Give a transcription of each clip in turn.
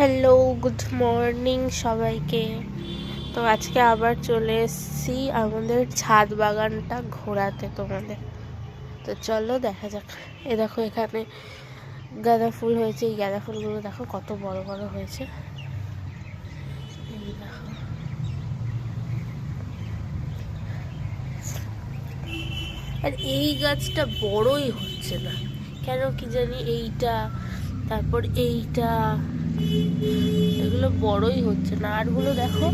Hello, good morning সবাইকে। তো আজকে আবার চলে এসেছি আমাদের ছাদ বাগানটা ঘোরাতে তোমাদের। তো চলো দেখা যাক। এ দেখো, এখানে গাঁদা ফুল হয়েছে। এই গাঁদা ফুলগুলো দেখো কত বড় বড় হয়েছে। এই দেখো, আর এই গাছটা বড়ই হচ্ছে না কেন কি জানি। এইটা, তারপর এইটা, এগুলো বড়ই হচ্ছে না। আরগুলো দেখো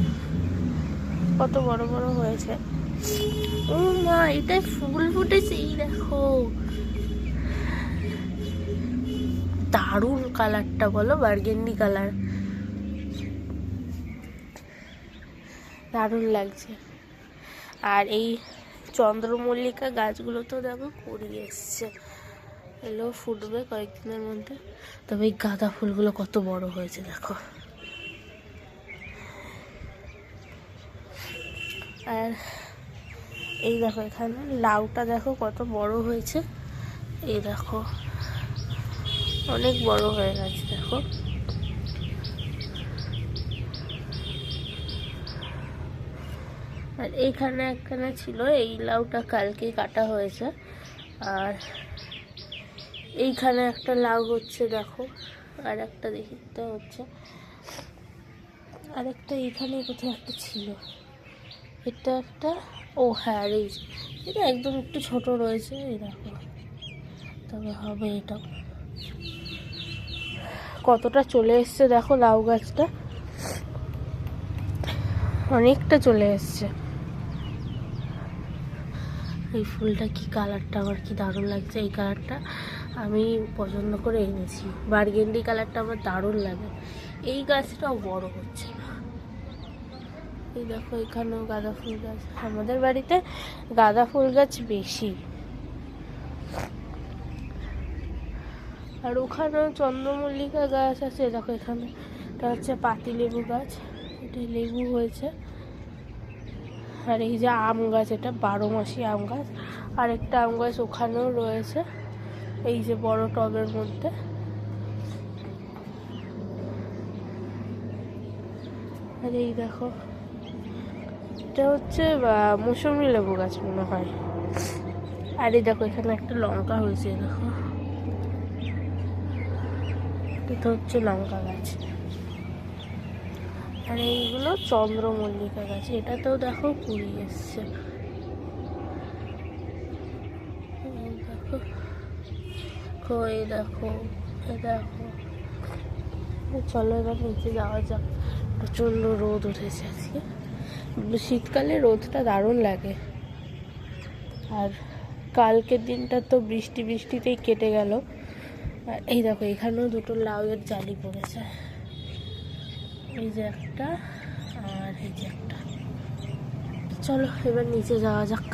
কত বড় বড় হয়েছে। ও মা, এটাই ফুল ফুটেছে। এই দেখো, দারুণ কালারটা, বলো, বার্গেন্ডি কালার, দারুণ লাগছে। আর এই চন্দ্রমল্লিকা গাছগুলো তো দেখো কুড়িয়ে এসছে, এগুলো ফুটবে কয়েকদিনের মধ্যে। তবে এই গাঁদা ফুলগুলো কত বড় হয়েছে দেখো। আর এই দেখো, এখানে লাউটা দেখো কত বড় হয়েছে। এই দেখো, অনেক বড় হয়ে গেছে দেখো। আর এইখানে একখানা ছিল, এই লাউটা কালকে কাটা হয়েছে। আর এইখানে একটা লাউ হচ্ছে দেখো, আর একটা দেখতে হচ্ছে, আর একটা এইখানে কোথাও একটা ছিল। এটা একটা, ও হ্যাঁ, এই এটা একদম একটু ছোট রয়েছে। এই দেখো, তবে হবে এটা। কতটা চলে এসছে দেখো, লাউ গাছটা অনেকটা চলে এসছে। এই ফুলটা কি কালারটা, আমার কি দারুণ লাগছে। এই কালারটা আমি পছন্দ করে এনেছি। বার্গেন্ডি কালারটা আমার দারুণ লাগে। এই গাছটাও বড় হচ্ছে না। এই দেখো, এখানেও গাঁদা ফুল গাছ। আমাদের বাড়িতে গাঁদা ফুল গাছ বেশি। আর ওখানেও চন্দ্রমল্লিকা গাছ আছে। দেখো, এখানে এটা হচ্ছে পাতিলেবু গাছ, এটা লেবু হয়েছে। আর এই যে আম গাছ, এটা 12 মাসি আম গাছ। আর একটা আম গাছ ওখানেও রয়েছে, এই যে বড় টবের মধ্যে। আর এই দেখো, এটা হচ্ছে মৌসুমী লেবু গাছ মনে হয়। আর এই দেখো, এখানে একটা লঙ্কা হয়েছে দেখো, এটা হচ্ছে লঙ্কা গাছ। আর এইগুলো চন্দ্রমল্লিকা গাছ, এটাতেও দেখো কুড়ি এসছে। দেখো, এই দেখো, এই দেখো। চলো এবার নিচে যাওয়া যাক। প্রচণ্ড রোদ উঠেছে আজকে। শীতকালে রোদটা দারুণ লাগে। আর কালকের দিনটা তো বৃষ্টিতেই কেটে গেল। আর এই দেখো, এখানেও দুটো লাউয়ের জালি পড়েছে। এই যে একটা, আর এই যে একটা। চলো এবার নিচে যাওয়া যাক।